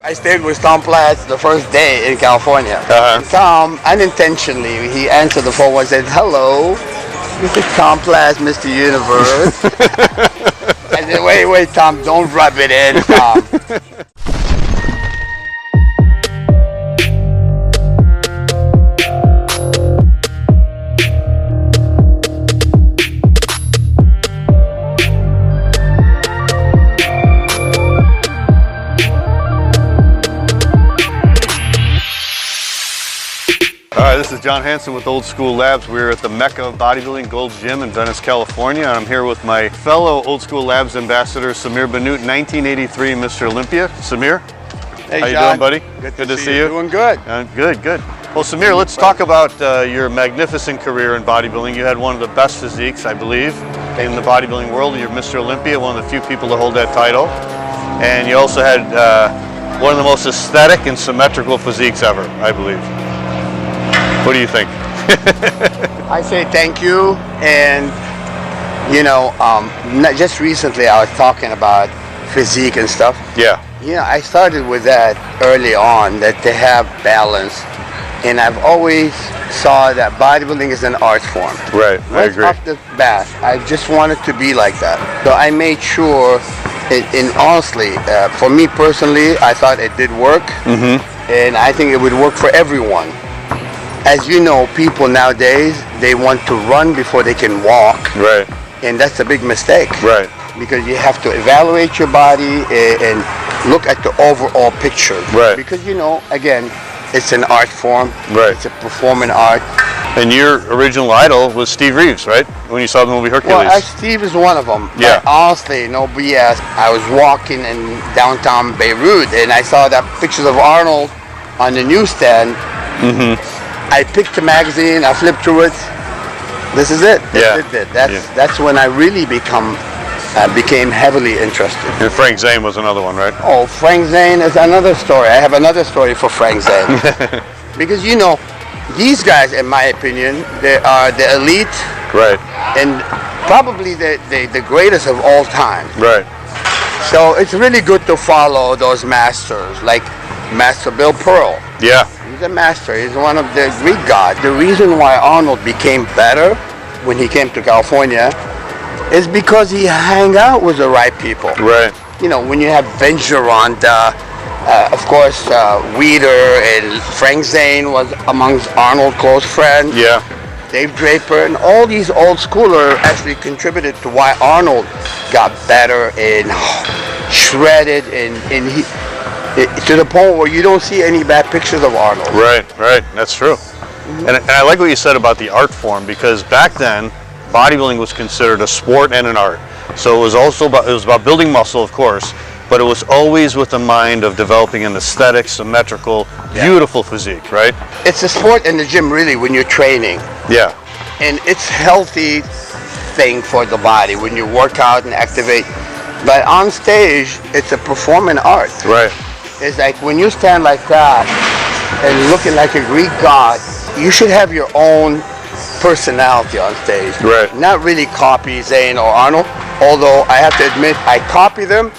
I stayed with Tom Platz the first day in California. Tom, unintentionally, he answered the phone and said, "Hello, this is Tom Platz, Mr. Universe." I said, wait, Tom, don't rub it in, Tom. Alright, this is John Hansen with Old School Labs. We're at the Mecca of Bodybuilding, Gold's Gym in Venice, California. And I'm here with my fellow Old School Labs Ambassador, Samir Bannout, 1983 Mr. Olympia. Samir, hey, how you John. doing, buddy? Good to see you. Doing good. Good. Well, Samir, let's talk about your magnificent career in bodybuilding. You had one of the best physiques, I believe, in the bodybuilding world. You're Mr. Olympia, one of the few people to hold that title. And you also had one of the most aesthetic and symmetrical physiques ever, I believe. What do you think? I say thank you, and you know, not just recently I was talking about physique and stuff. Yeah. Yeah, I started with that early on, that they have balance, and I've always saw that bodybuilding is an art form. Right, I agree. Off the bat, I just wanted to be like that. So I made sure, and honestly, for me personally, I thought it did work, and I think it would work for everyone. As you know, people nowadays, they want to run before they can walk. Right. And that's a big mistake. Right. Because you have to evaluate your body and look at the overall picture. Right. Because, you know, again, it's an art form. Right. It's a performing art. And your original idol was Steve Reeves, right? When you saw the movie Hercules. Well, Steve is one of them. Yeah. But honestly, no BS. I was walking in downtown Beirut and I saw that pictures of Arnold on the newsstand. I picked the magazine, I flipped through it. This is it. That's when I really became heavily interested. And Frank Zane was another one, right? Oh, Frank Zane is another story. I have another story for Frank Zane. Because, you know, these guys, in my opinion, they are the elite. Right. And probably the greatest of all time. Right. So it's really good to follow those masters, like Master Bill Pearl. Yeah. He's a master. He's one of the Greek gods. The reason why Arnold became better when he came to California is because he hung out with the right people. Right. You know, when you have Vince Gironda, of course, Weider and Frank Zane was amongst Arnold's close friends. Yeah. Dave Draper and all these old schoolers actually contributed to why Arnold got better and shredded and he. To the point where you don't see any bad pictures of Arnold. Right, that's true. And I like what you said about the art form, because back then, bodybuilding was considered a sport and an art. So it was also about building muscle, of course, but it was always with the mind of developing an aesthetic, symmetrical, beautiful physique, right? It's a sport in the gym, really, when you're training. Yeah. And it's healthy thing for the body when you work out and activate. But on stage, it's a performing art. Right. It's like when you stand like that and looking like a Greek god, you should have your own personality on stage. Right. Not really copy Zane or Arnold, although I have to admit I copy them,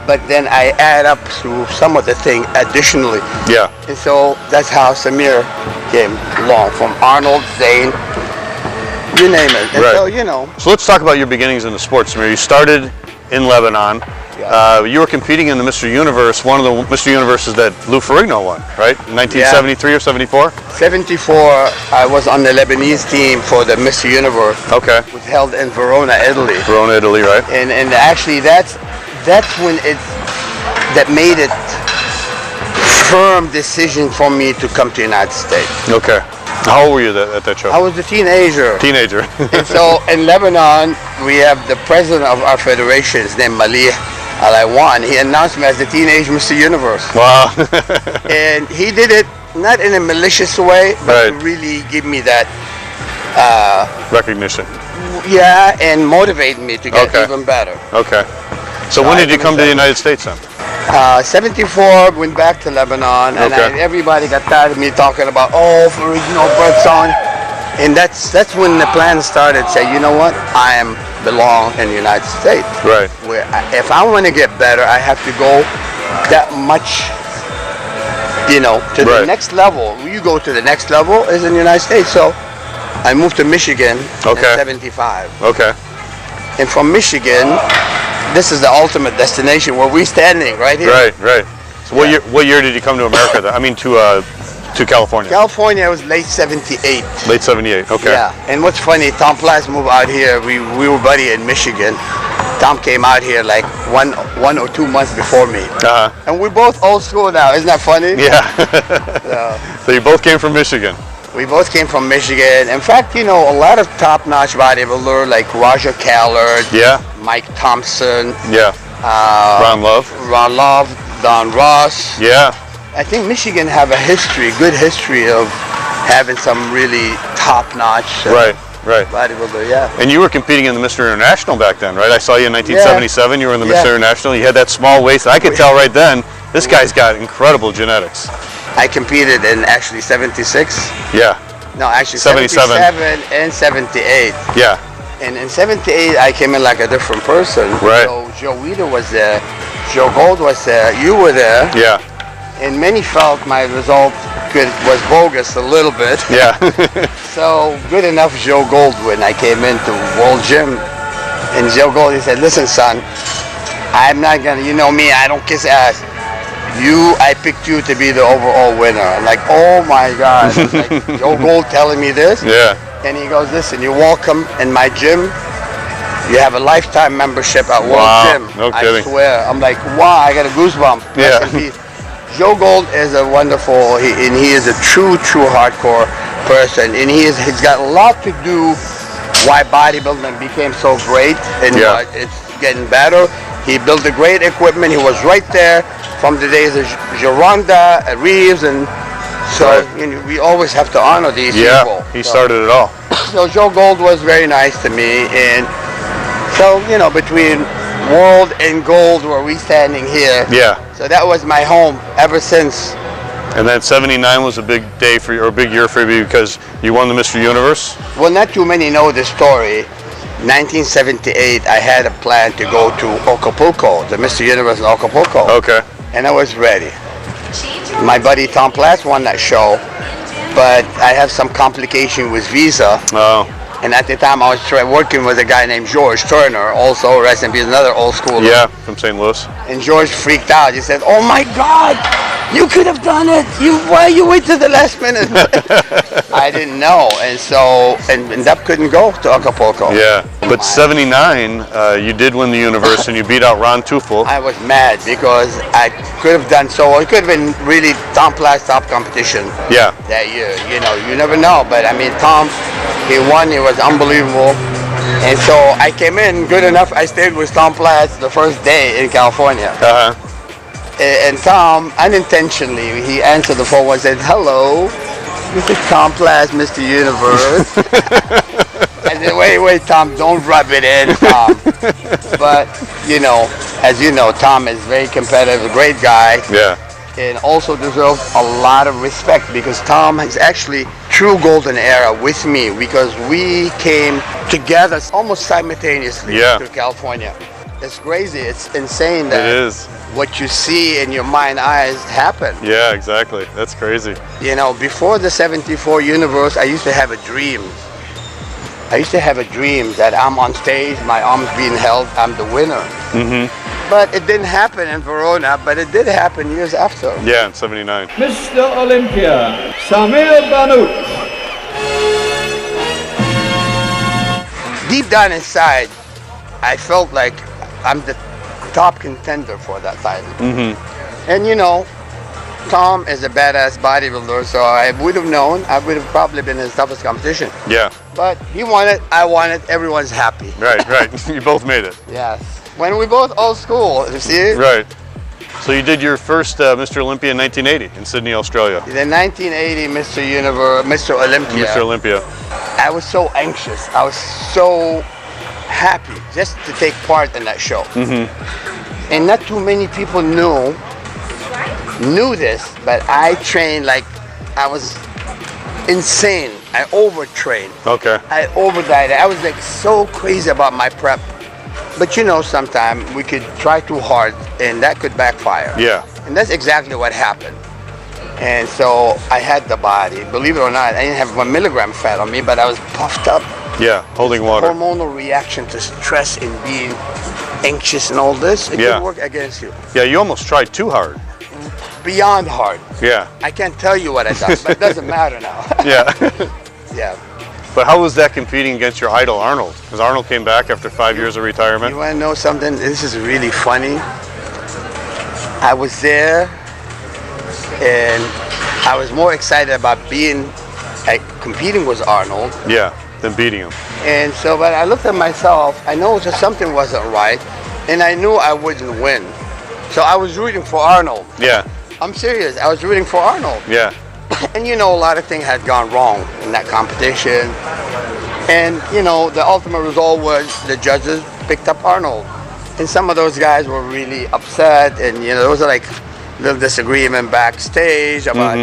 but then I add up to some of the thing additionally. Yeah. And so that's how Samir came along, from Arnold, Zane, you name it. And so, you know. So let's talk about your beginnings in the sport, Samir. You started in Lebanon. You were competing in the Mr. Universe, one of the Mr. Universes that Lou Ferrigno won, right? In 1973 or 74? 74, I was on the Lebanese team for the Mr. Universe. Okay. It was held in Verona, Italy. Verona, Italy, right? And actually that's when that made it firm decision for me to come to the United States. Okay. How old were you at that show? I was a teenager. Teenager. And so in Lebanon, we have the president of our federation, his name Malih Al-Iwan. He announced me as the teenage Mr. Universe. Wow. And he did it not in a malicious way, but to really give me that recognition. Yeah, and motivate me to get even better. Okay. So when did you come to the United States then? 74, went back to Lebanon, and everybody got tired of me talking about, Ferrigno, birdsong. And that's when the plan started. Say, you know what? I belong in the United States. Right. Where if I want to get better, I have to go that much you know, to the Right. next level. You go to the next level is in the United States. So I moved to Michigan Okay. in 75. Okay. And from Michigan, this is the ultimate destination where we're standing right here. Right, right. So Yeah. what year did you come to America then? I mean to California. California was late 78. Late 78. Okay. Yeah, and what's funny, Tom Platz moved out here. We were buddy in Michigan. Tom came out here like one or 2 months before me. Uh-huh. And we're both old school now. Isn't that funny? Yeah. So, So you both came from Michigan. we both came from Michigan. In fact, you know, a lot of top-notch bodybuilders like Roger Callard, Yeah. Mike Thompson, Yeah. Ron Love. Ron Love, Don Ross. Yeah. I think Michigan have a history, good history of having some really top-notch Right. Right. bodybuilder. Yeah. And you were competing in the Mr. International back then, right? I saw you in 1977. You were in the Yeah. Mr. International. You had that small waist. I could tell right then, this guy's got incredible genetics. I competed in actually 76. Yeah. No, actually 77. 77 and 78. Yeah. And in 78, I came in like a different person. Right. So Joe Weider was there. Joe Gold was there. You were there. Yeah. And many felt my result was bogus a little bit. Yeah. So good enough Joe Gold when I came into World Gym. And Joe Gold, he said, listen, son, I'm not going to, you know me, I don't kiss ass. I picked you to be the overall winner. I'm like, oh my God. It's like Joe Gold telling me this. Yeah. And he goes, listen, you're welcome in my gym. You have a lifetime membership at World Wow, Gym. no kidding. I swear. I'm like, wow, I got a goosebump. Yeah. Rest in peace. Joe Gold is a wonderful, and he is a true hardcore person. And he's got a lot to do why bodybuilding became so great and Yeah. it's getting better. He built the great equipment. He was right there from the days of Gironda, Reeves, and so Right. you know, we always have to honor these Yeah. people. He So- started it all. So Joe Gold was very nice to me, and so you know, between World and Gold, where we standing here. Yeah. So that was my home ever since. And then 79 was a big day for you, or a big year for you because you won the Mr. Universe. Well, not too many know the story. 1978, I had a plan to go to Acapulco, the Mr. Universe in Acapulco, Okay. and I was ready. My buddy Tom Platz won that show, but I have some complication with visa. Oh. And at the time, I was working with a guy named George Turner, also rest in peace, another old schooler. Yeah, from St. Louis. And George freaked out. He said, "Oh my God, you could have done it. Why you wait till the last minute?" I didn't know, and so and that couldn't go to Acapulco. Yeah. But 79, you did win the Universe and you beat out Ron Tufel. I was mad because I could have done so. It could have been really Tom Platz top competition Yeah. that year. You know, you never know. But I mean, Tom, he won. He was unbelievable. And so I came in good enough. I stayed with Tom Platz the first day in California. Uh-huh. And Tom, unintentionally, he answered the phone and said, "Hello, this is Tom Platz, Mr. Universe." I said, wait, Tom, don't rub it in, Tom. But, you know, as you know, Tom is very competitive, a great guy, Yeah. and also deserves a lot of respect because Tom is actually true golden era with me because we came together almost simultaneously Yeah. to California. It's crazy. It's insane that It is. what you see in your mind eyes happen. Yeah, exactly. That's crazy. You know, before the 74 Universe, I used to have a dream. I used to have a dream that I'm on stage, my arms being held, I'm the winner. Mm-hmm. But it didn't happen in Verona, but it did happen years after. Yeah, in 79. Mr. Olympia, Samir Bannout. Deep down inside, I felt like I'm the top contender for that title. Mm-hmm. And you know, Tom is a badass bodybuilder, so I would have known, I would have probably been his toughest competition. Yeah. But he won it, I won it, everyone's happy. Right, right. You both made it. Yes. When we both old school, you see? Right. So you did your first Mr. Olympia in 1980 in Sydney, Australia. The 1980 Mr. Universe, Mr. Olympia. Mr. Olympia. I was so anxious. I was so happy just to take part in that show. Mm-hmm. And not too many people knew this, but I trained like I was insane. I overtrained. Okay. I overdieted. I was like so crazy about my prep. But you know, sometimes we could try too hard and that could backfire. Yeah. And that's exactly what happened. And so I had the body. Believe it or not, I didn't have 1 milligram fat on me, but I was puffed up. Yeah, holding water. Hormonal reaction to stress and being anxious and all this. It can work against you. Yeah, you almost tried too hard. Beyond hard. Yeah. I can't tell you what I done, but it doesn't matter now. Yeah. Yeah. But how was that competing against your idol, Arnold? Because Arnold came back after 5 years of retirement. You want to know something? This is really funny. I was there, and I was more excited about competing with Arnold. Yeah, than beating him. And so, but I looked at myself. I know that something wasn't right, and I knew I wouldn't win. So I was rooting for Arnold. Yeah. I'm serious. I was rooting for Arnold. Yeah. And you know, a lot of things had gone wrong in that competition. And you know, the ultimate result was the judges picked up Arnold. And some of those guys were really upset. And you know, there was like little disagreement backstage about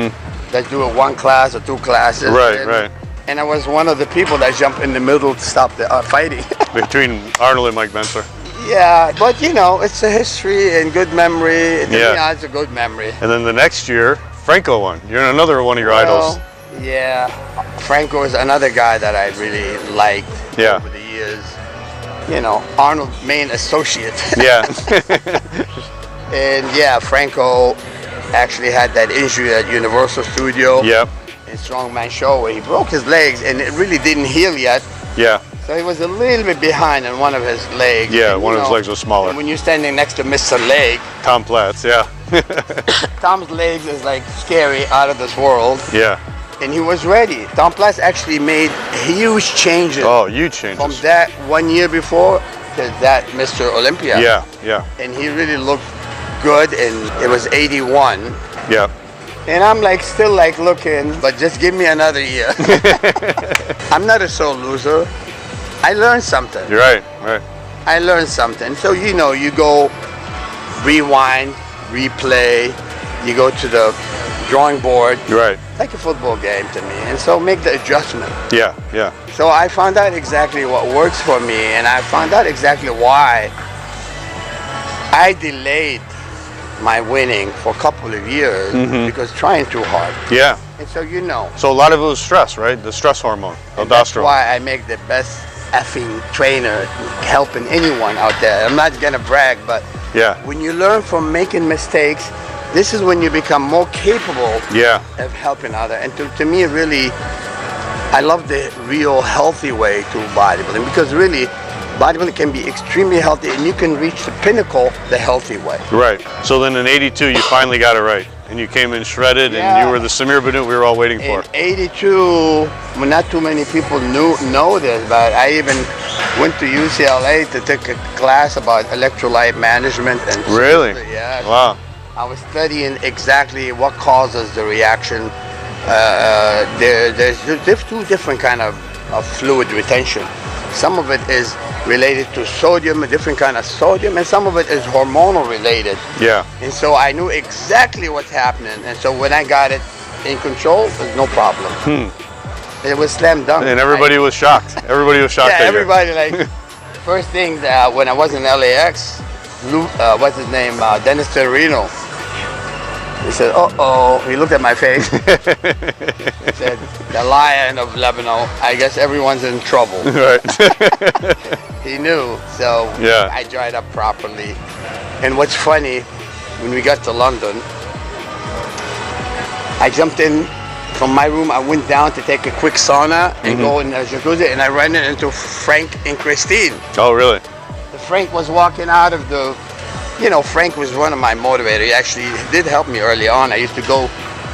let's do it 1 class or 2 classes. Right, right. And I was one of the people that jumped in the middle to stop the fighting. Between Arnold and Mike Mentzer. Yeah, but you know, it's a history and good memory. To me, it's a good memory. And then the next year, Franco won. You're another one of your idols. Yeah, Franco is another guy that I really liked over the years. You know, Arnold's main associate. Yeah. And yeah, Franco actually had that injury at Universal Studio. Yep. In Strongman Show where he broke his legs and it really didn't heal yet. Yeah. So he was a little bit behind on one of his legs. Yeah, and, one of his legs was smaller. And when you're standing next to Mr. Leg, Tom Platz, yeah. Tom's legs is like scary, out of this world. Yeah. And he was ready. Tom Platz actually made huge changes. Oh, huge changes. From that 1 year before to that Mr. Olympia. Yeah, yeah. And he really looked good, and it was 81. Yeah. And I'm like still like looking, but just give me another year. I'm not a sore loser. I learned something. You're right, right. I learned something. So you know, you go rewind, replay, you go to the drawing board. You're right. Like a football game to me. And so make the adjustment. Yeah, yeah. So I found out exactly what works for me, and I found out exactly why I delayed my winning for a couple of years because trying too hard. Yeah. And so you know. So a lot of it was stress, right? The stress hormone, aldosterone. That's why I make the best effing trainer helping anyone out there. I'm not gonna brag, but when you learn from making mistakes, this is when you become more capable of helping others. And to me, really, I love the real healthy way to bodybuilding, because really, bodybuilding can be extremely healthy and you can reach the pinnacle the healthy way. Right. So then in 82, you finally got it right. And you came in shredded, and you were the Samir Bannout we were all waiting for. In 82, well, not too many people know this, but I even went to UCLA to take a class about electrolyte management. And really? Yeah. Wow. I was studying exactly what causes the reaction. There's 2 different kind of fluid retention. Some of it is related to sodium, a different kind of sodium, and some of it is hormonal related. Yeah. And so I knew exactly what's happening, and so when I got it in control, there's no problem. It was slam dunk. And everybody was shocked. Everybody was shocked. Yeah, everybody like. First thing when I was in LAX, what's his name, Dennis Torino. He said, "Uh-oh." He looked at my face. He said, "The lion of Lebanon. I guess everyone's in trouble." Right. He knew, so I dried up properly. And what's funny, when we got to London, I jumped in from my room. I went down to take a quick sauna and go in the jacuzzi, and I ran into Frank and Christine. Oh, really? Frank was walking out of the. You know, Frank was one of my motivators. He actually did help me early on. I used to go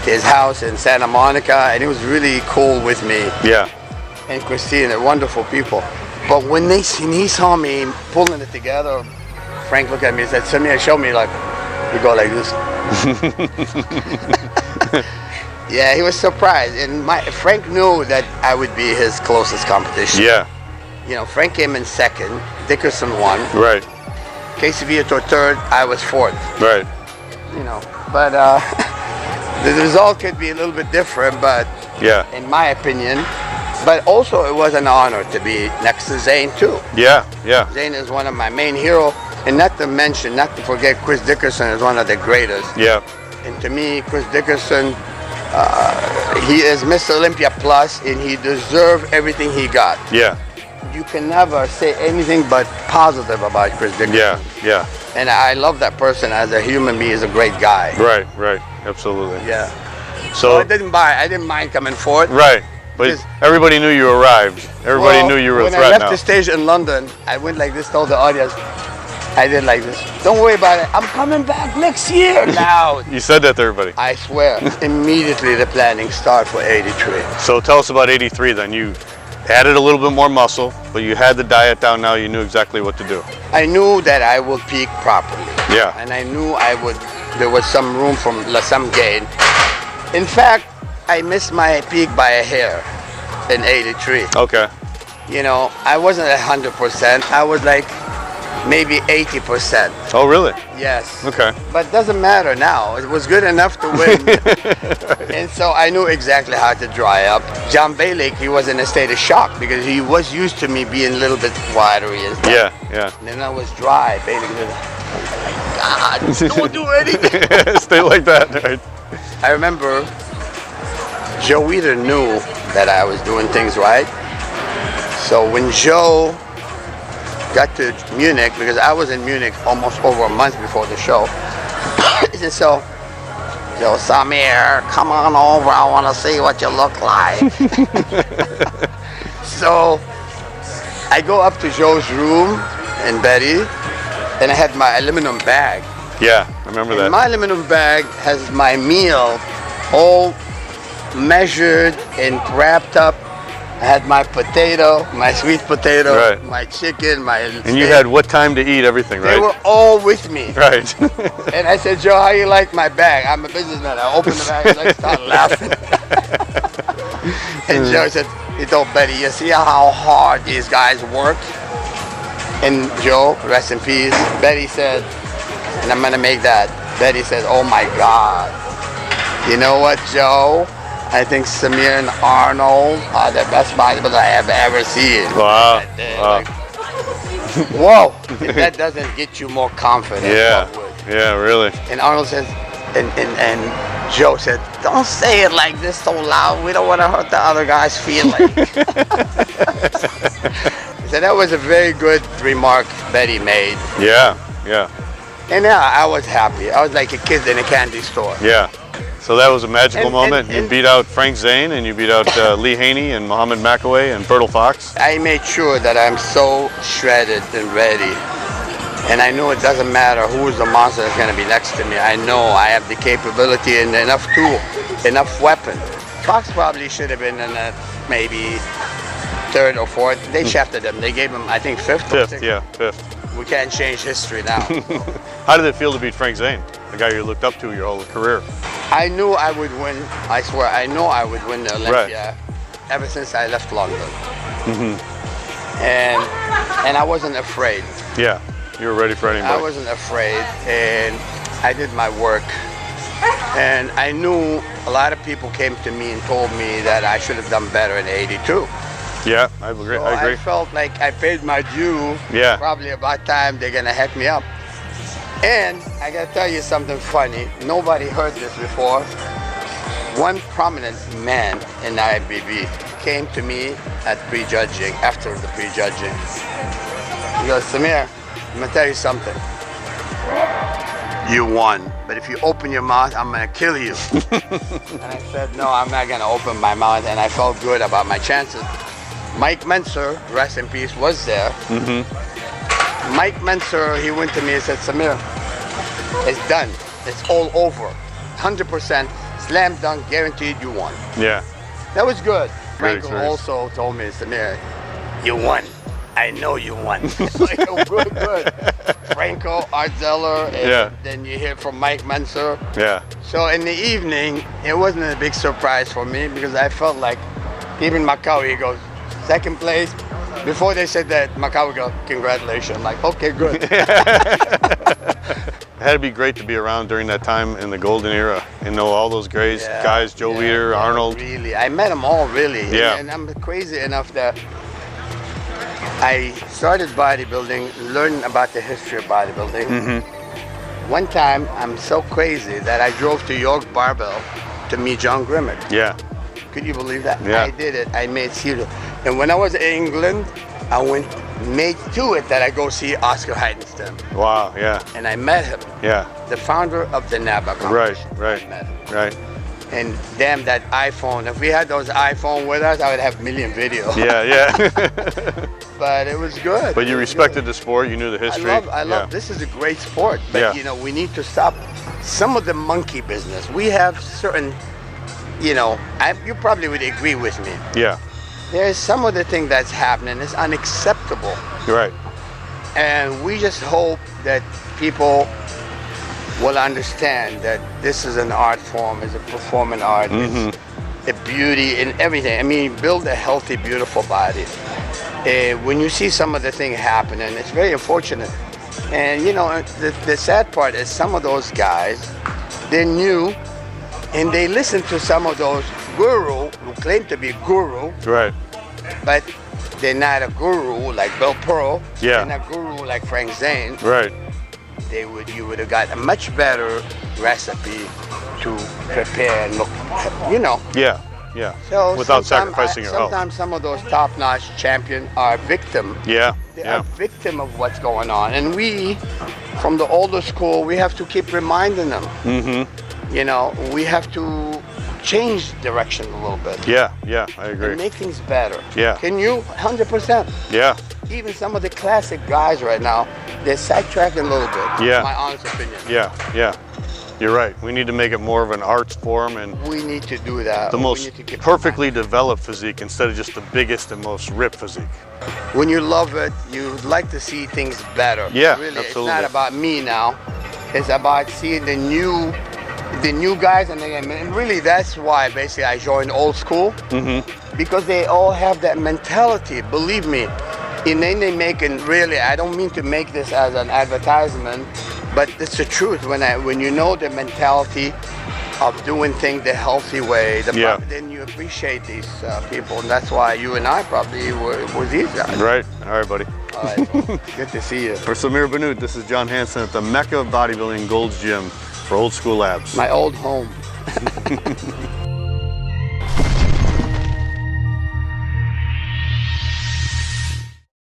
to his house in Santa Monica, and he was really cool with me. Yeah. And Christine, they're wonderful people. But when he saw me pulling it together, Frank looked at me and said, "Samir, show me," like, you go like this. Yeah, he was surprised. And Frank knew that I would be his closest competition. Yeah. You know, Frank came in second, Dickerson won. Right. Casey Viator third, I was fourth. Right. You know, but the result could be a little bit different, but in my opinion. But also it was an honor to be next to Zane too. Yeah, yeah. Zane is one of my main heroes, and not to forget Chris Dickerson is one of the greatest. Yeah. And to me, Chris Dickerson He is Mr. Olympia Plus, and he deserves everything he got. Yeah. You can never say anything but positive about Chris Dickerson. Yeah, yeah. And I love that person as a human being. He's a great guy. Right, right. Absolutely. Yeah. So I didn't mind coming forward. right. But everybody knew you arrived. Everybody knew you were a threat now. When I left the stage in London, I went like this, told the audience, I did like this. Don't worry about it. I'm coming back next year now. You said that to everybody. I swear. Immediately the planning started for 83. So tell us about 83 then. You added a little bit more muscle, but you had the diet down now. You knew exactly what to do. I knew that I would peak properly. Yeah. And I knew there was some room for some gain. In fact, I missed my peak by a hair in 83. Okay. You know, I wasn't 100%. I was like maybe 80%. Oh, really? Yes. Okay. But it doesn't matter now. It was good enough to win. And so I knew exactly how to dry up. John Bailey, he was in a state of shock because he was used to me being a little bit wiry and stuff. Yeah, yeah. And then I was dry. Bailey was like, oh my God, don't do anything. Stay like that, right? I remember Joe either knew that I was doing things right. So when Joe got to Munich, because I was in Munich almost over a month before the show, he said, so, Joe, Samir, come on over, I want to see what you look like. So I go up to Joe's room in Betty, and I had my aluminum bag. Yeah, I remember that. My aluminum bag has my meal all measured and wrapped up. I had my potato, my sweet potato, right. my chicken, my And steak. you had what time to eat everything, right? They were all with me. Right. And I said, Joe, how you like my bag? I'm a businessman. I opened the bag and I started laughing. And Joe said, he told Betty, you see how hard these guys work? And Joe, rest in peace, Betty said, and I'm gonna make that. Betty said, oh my God. You know what, Joe? I think Samir and Arnold are the best bodybuilders I have ever seen. Wow. Wow. Like, whoa. If that doesn't get you more confident. Yeah. What would? Yeah, really. And Arnold says, and Joe said, don't say it like this so loud. We don't want to hurt the other guy's feelings. So that was a very good remark Betty made. Yeah, yeah. And yeah, I was happy. I was like a kid in a candy store. Yeah. So that was a magical moment. and- You beat out Frank Zane and you beat out Lee Haney and Mohammed McAway and Bertil Fox. I made sure that I'm so shredded and ready. And I know it doesn't matter who's the monster that's going to be next to me. I know I have the capability and enough tool, enough weapon. Fox probably should have been in a maybe third or fourth. They shafted him. They gave him, I think, fifth or Fifth, sixth. yeah, fifth. We can't change history now. How did it feel to beat Frank Zane, the guy you looked up to your whole career? I knew I would win. I swear, I know I would win the Olympia ever since I left London. And I wasn't afraid. Yeah, you were ready for anybody. I wasn't afraid, and I did my work. And I knew a lot of people came to me and told me that I should have done better in '82. Yeah, I agree. So I agree. I felt like I paid my due. Yeah. Probably about time they're gonna hack me up. And I gotta tell you something funny. Nobody heard this before. One prominent man in the IBB came to me at prejudging, after the prejudging. He goes, Samir, I'm gonna tell you something. You won, but if you open your mouth, I'm gonna kill you. And I said, no, I'm not gonna open my mouth, and I felt good about my chances. Mike Menser, rest in peace, was there. Mike Menser, he went to me and said, Samir, it's done. It's all over. 100%, slam dunk, guaranteed you won. Yeah. That was good. Great Franco experience. also told me, Samir, you won. I know you won. Like, oh, good. Franco, Art Zeller, and then you hear from Mike Menser. Yeah. So in the evening, it wasn't a big surprise for me because I felt like even Macaulay goes, second place. Before they said that, Macaulay goes, congratulations. I'm like, okay, good. It had to be great to be around during that time in the golden era and know all those guys, Joe Weider, Arnold. Really, I met them all, really. Yeah. And I'm crazy enough that I started bodybuilding, learning about the history of bodybuilding. One time, I'm so crazy that I drove to York Barbell to meet John Grimmick. Yeah. Could you believe that? Yeah. I did it. I made cereal. And when I was in England, I made to it that I go see Oscar Heidenstam. Wow, yeah. And I met him. Yeah. The founder of the NABA Right, competition. right, I met him. right. And damn, that iPhone. If we had those iPhone with us, I would have a million videos. Yeah, yeah. But it was good. But you respected the sport, you knew the history. I love, this is a great sport. But Yeah. you know, we need to stop some of the monkey business. We have certain, you know, you probably would agree with me. Yeah, There's some of the thing that's happening is unacceptable. you're right. And we just hope that people will understand that this is an art form, it's a performing art, it's a beauty in everything. I mean, build a healthy, beautiful body. When you see some of the thing happening, it's very unfortunate. And you know, the sad part is some of those guys, they're new, and they listen to some of those guru who claim to be guru, Right. but they're not a guru like Bill Pearl. Yeah. They're not a guru like Frank Zane. Right. You would have got a much better recipe to prepare and look, you know. Yeah, yeah. So without sometime sacrificing your health. Sometimes some of those top-notch champions are victim. Yeah, They yeah. are victim of what's going on, and we, from the older school, we have to keep reminding them. You know, we have to change direction a little bit. Yeah, yeah, I agree. And make things better. Yeah. Can you? 100%. Yeah, Even some of the classic guys right now, they're sidetracking a little bit. Yeah. My honest opinion. yeah, yeah. You're right. We need to make it more of an art form and We need to do that. the We most need to keep perfectly developed physique instead of just the biggest and most ripped physique. When you love it, you like to see things better. Yeah, really, absolutely. It's not about me now. It's about seeing the new guys, and really that's why basically I joined old school, because they all have that mentality. Believe me, and then they make it really. I don't mean to make this as an advertisement, but it's the truth. When you know the mentality of doing things the healthy way, Yeah. then you appreciate these people, and that's why you and I probably were these guys. Right? All right, buddy. All right, good to see you. For Samir Bannout, this is John Hansen at the Mecca of Bodybuilding Gold's Gym for Old School Labs. My old home.